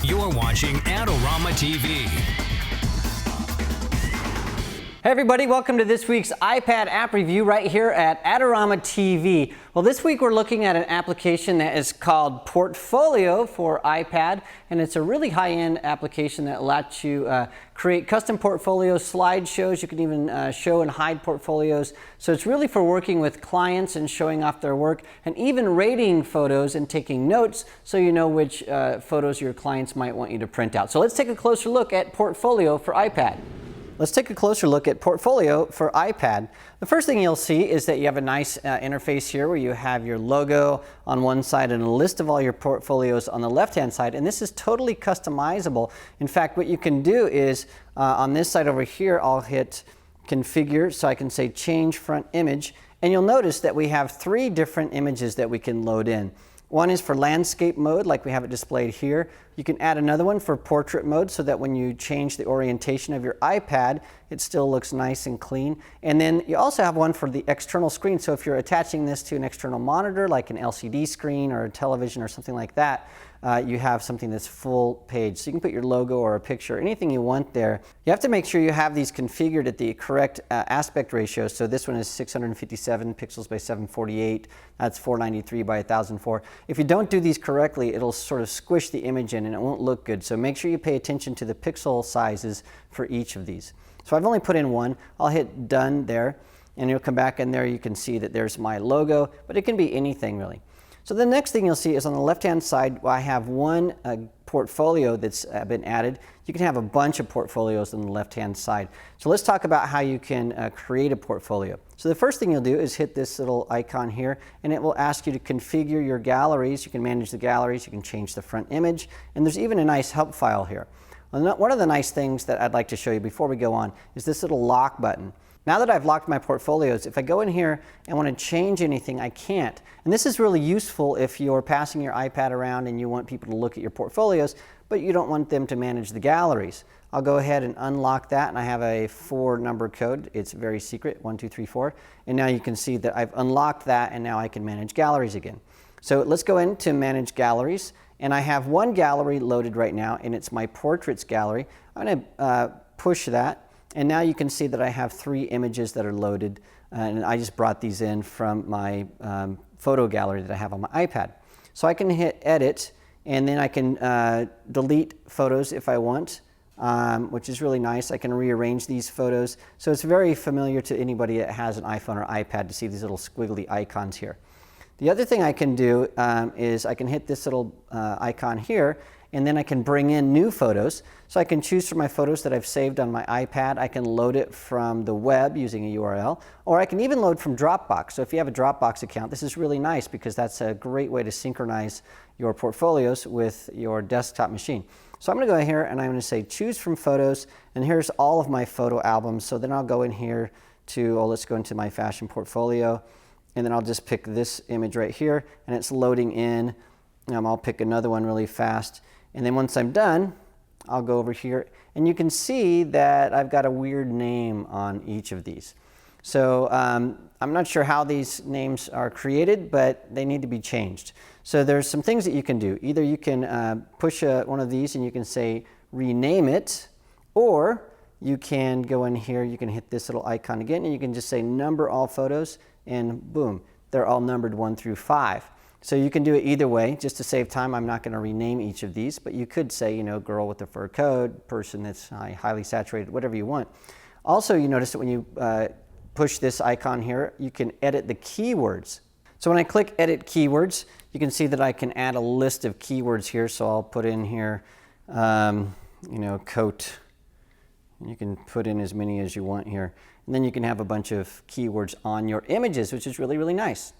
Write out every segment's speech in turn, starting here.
You're watching Adorama TV. Hey everybody, welcome to this week's iPad app review right here at Adorama TV. Well, this week we're looking at an application that is called Portfolio for iPad, and it's a really high-end application that lets you create custom portfolios, slideshows. You can even show and hide portfolios. So it's really for working with clients and showing off their work, and even rating photos and taking notes so you know which photos your clients might want you to print out. So let's take a closer look at Portfolio for iPad. Let's take a closer look at Portfolio for iPad. The first thing you'll see is that you have a nice interface here where you have your logo on one side and a list of all your portfolios on the left-hand side, and this is totally customizable. In fact, what you can do is on this side over here, I'll hit Configure, so I can say Change Front Image, and you'll notice that we have 3 different images that we can load in. One is for landscape mode, like we have it displayed here. You can add another one for portrait mode so that when you change the orientation of your iPad, it still looks nice and clean. And then you also have one for the external screen. So if you're attaching this to an external monitor, like an LCD screen or a television or something like that, you have something that's full page. So you can put your logo or a picture, anything you want there. You have to make sure you have these configured at the correct aspect ratio. So this one is 657 pixels by 748. That's 493 by 1004. If you don't do these correctly, it'll sort of squish the image in and it won't look good. So make sure you pay attention to the pixel sizes for each of these. So I've only put in one. I'll hit Done there, and you'll come back in there. You can see that there's my logo, but it can be anything really. So the next thing you'll see is on the left-hand side, I have one portfolio that's been added. You can have a bunch of portfolios on the left-hand side. So let's talk about how you can create a portfolio. So the first thing you'll do is hit this little icon here, and it will ask you to configure your galleries. You can manage the galleries, you can change the front image, and there's even a nice help file here. One of the nice things that I'd like to show you before we go on is this little lock button. Now that I've locked my portfolios, if I go in here and want to change anything, I can't. And this is really useful if you're passing your iPad around and you want people to look at your portfolios, but you don't want them to manage the galleries. I'll go ahead and unlock that, and I have a 4-number code. It's very secret, 1, 2, 3, 4. And now you can see that I've unlocked that, and now I can manage galleries again. So let's go into Manage Galleries, and I have one gallery loaded right now, and it's my Portraits gallery. I'm going to push that. And now you can see that I have 3 images that are loaded, and I just brought these in from my photo gallery that I have on my iPad. So I can hit Edit, and then I can delete photos if I want, which is really nice. I can rearrange these photos. So it's very familiar to anybody that has an iPhone or iPad to see these little squiggly icons here. The other thing I can do is I can hit this little icon here, and then I can bring in new photos. So I can choose from my photos that I've saved on my iPad. I can load it from the web using a URL, or I can even load from Dropbox. So if you have a Dropbox account, this is really nice because that's a great way to synchronize your portfolios with your desktop machine. So I'm going to go here and I'm going to say choose from photos, and here's all of my photo albums. So then I'll go in here to, let's go into my fashion portfolio, and then I'll just pick this image right here, and it's loading in. I'll pick another one really fast. And then once I'm done, I'll go over here, and you can see that I've got a weird name on each of these. So I'm not sure how these names are created, but they need to be changed. So there's some things that you can do. Either you can push one of these and you can say rename it, or you can go in here, you can hit this little icon again, and you can just say number all photos, and boom, they're all numbered 1 through 5. So you can do it either way. Just to save time, I'm not going to rename each of these, but you could say, you know, girl with the fur coat, person that's highly saturated, whatever you want. Also, you notice that when you push this icon here, you can edit the keywords. So when I click Edit Keywords, you can see that I can add a list of keywords here. So I'll put in here, you know, coat. You can put in as many as you want here. And then you can have a bunch of keywords on your images, which is really, really nice.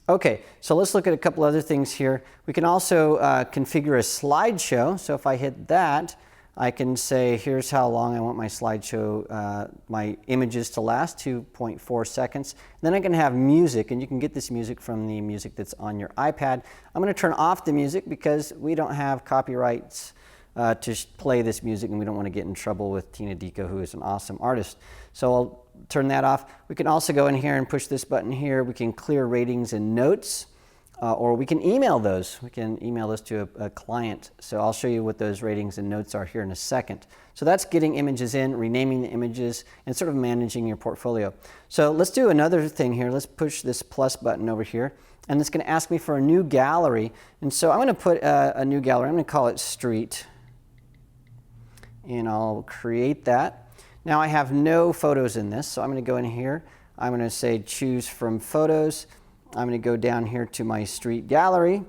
Okay, so let's look at a couple other things here. We can also configure a slideshow. So if I hit that, I can say here's how long I want my slideshow, my images to last, 2.4 seconds. And then I can have music, and you can get this music from the music that's on your iPad. I'm going to turn off the music because we don't have copyrights to play this music, and we don't want to get in trouble with Tina Dico, who is an awesome artist. So I'll turn that off. We can also go in here and push this button here. We can clear ratings and notes. or we can email those. We can email those to a client. So I'll show you what those ratings and notes are here in a second. So that's getting images in, renaming the images, and sort of managing your portfolio. So let's do another thing here. Let's push this plus button over here, and it's going to ask me for a new gallery. And so I'm going to put a new gallery. I'm going to call it Street, and I'll create that. Now I have no photos in this, so I'm going to go in here. I'm going to say choose from photos. I'm going to go down here to my Street gallery,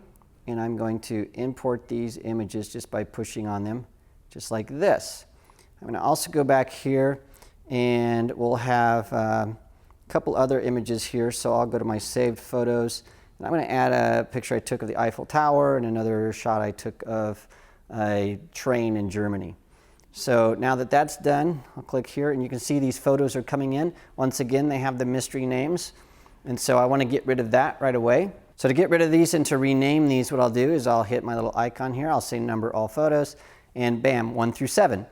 and I'm going to import these images just by pushing on them, just like this. I'm going to also go back here, and we'll have a couple other images here. So I'll go to my saved photos, and I'm going to add a picture I took of the Eiffel Tower and another shot I took of a train in Germany. So now that that's done, I'll click here, and you can see these photos are coming in. Once again, they have the mystery names, and so I want to get rid of that right away. So to get rid of these and to rename these, what I'll do is I'll hit my little icon here. I'll say number all photos, and bam, 1 through 7.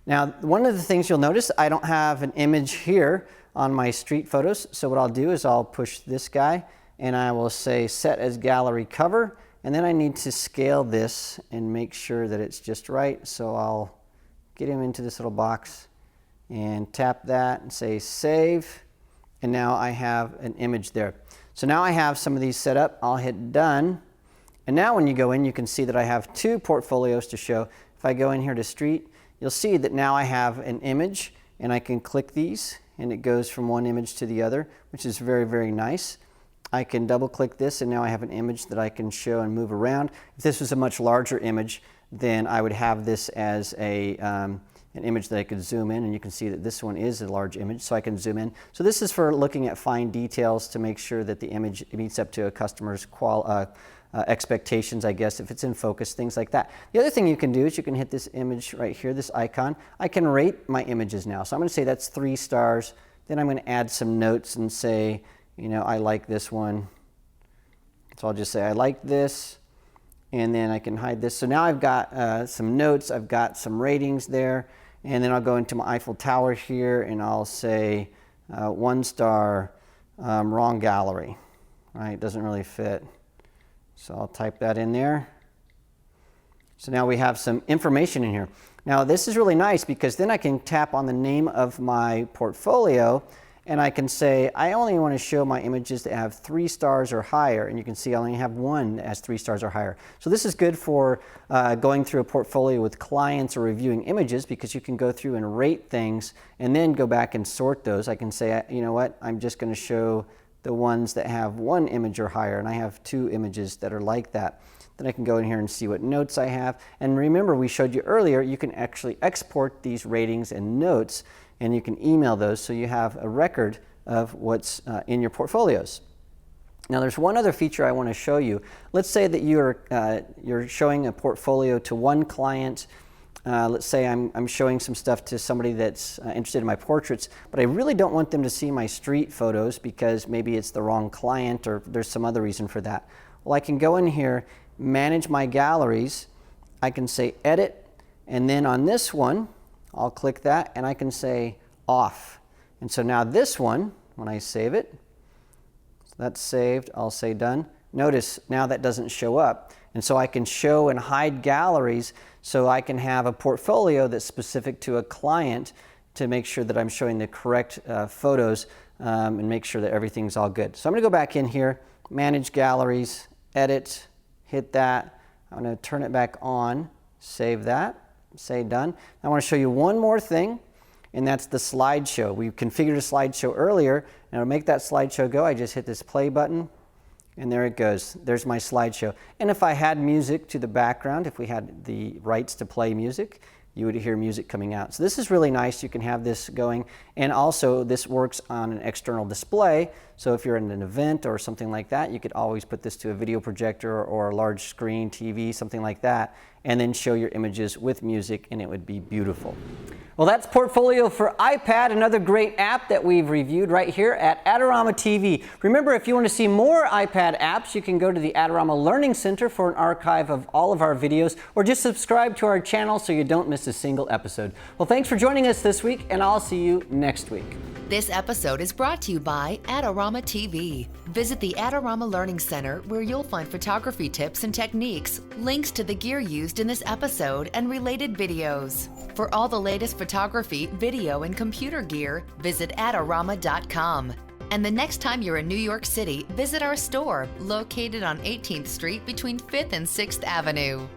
Now, one of the things you'll notice, I don't have an image here on my Street photos. So what I'll do is I'll push this guy, and I will say set as gallery cover, and then I need to scale this and make sure that it's just right. So I'll get him into this little box and tap that and say save, and now I have an image there. So now I have some of these set up. I'll hit done, and now when you go in, you can see that I have 2 portfolios to show. If I go in here to Street, you'll see that now I have an image, and I can click these, and it goes from one image to the other, which is very, very nice. I can double click this, and now I have an image that I can show and move around. If this was a much larger image, then I would have this as an image that I could zoom in, and you can see that this one is a large image, so I can zoom in. So this is for looking at fine details to make sure that the image meets up to a customer's expectations, I guess, if it's in focus, things like that. The other thing you can do is you can hit this image right here, this icon. I can rate my images now. So I'm going to say that's 3 stars. Then I'm going to add some notes and say, you know, I like this one. So I'll just say I like this, and then I can hide this. So now I've got some notes, I've got some ratings there, and then I'll go into my Eiffel Tower here, and I'll say 1 star, wrong gallery. Right? It doesn't really fit. So I'll type that in there. So now we have some information in here. Now this is really nice because then I can tap on the name of my portfolio, and I can say I only want to show my images that have 3 stars or higher, and you can see I only have one that has 3 stars or higher. So this is good for going through a portfolio with clients or reviewing images, because you can go through and rate things and then go back and sort those. I can say, you know what, I'm just going to show the ones that have 1 image or higher, and I have 2 images that are like that. Then I can go in here and see what notes I have. And remember, we showed you earlier, you can actually export these ratings and notes, and you can email those, so you have a record of what's in your portfolios. Now there's one other feature I want to show you. Let's say that you're showing a portfolio to one client. Let's say I'm showing some stuff to somebody that's interested in my portraits, but I really don't want them to see my Street photos because maybe it's the wrong client or there's some other reason for that. Well, I can go in here, manage my galleries, I can say edit, and then on this one, I'll click that, and I can say off. And so now this one, when I save it, so that's saved, I'll say done. Notice now that doesn't show up. And so I can show and hide galleries, so I can have a portfolio that's specific to a client to make sure that I'm showing the correct photos and make sure that everything's all good. So I'm going to go back in here, manage galleries, edit, hit that. I'm going to turn it back on, save that, say done. I want to show you one more thing, and that's the slideshow. We configured a slideshow earlier, and to make that slideshow go, I just hit this play button, and there it goes. There's my slideshow. And if I had music to the background, if we had the rights to play music, you would hear music coming out. So this is really nice. You can have this going, and also this works on an external display. So if you're in an event or something like that, you could always put this to a video projector or a large screen TV, something like that, and then show your images with music, and it would be beautiful. Well, that's Portfolio for iPad, another great app that we've reviewed right here at Adorama TV. Remember, if you want to see more iPad apps, you can go to the Adorama Learning Center for an archive of all of our videos, or just subscribe to our channel so you don't miss a single episode. Well, thanks for joining us this week, and I'll see you next week. This episode is brought to you by Adorama TV. Visit the Adorama Learning Center where you'll find photography tips and techniques, links to the gear used in this episode, and related videos. For all the latest photography, video, and computer gear, visit Adorama.com. And the next time you're in New York City, visit our store located on 18th Street between 5th and 6th Avenue.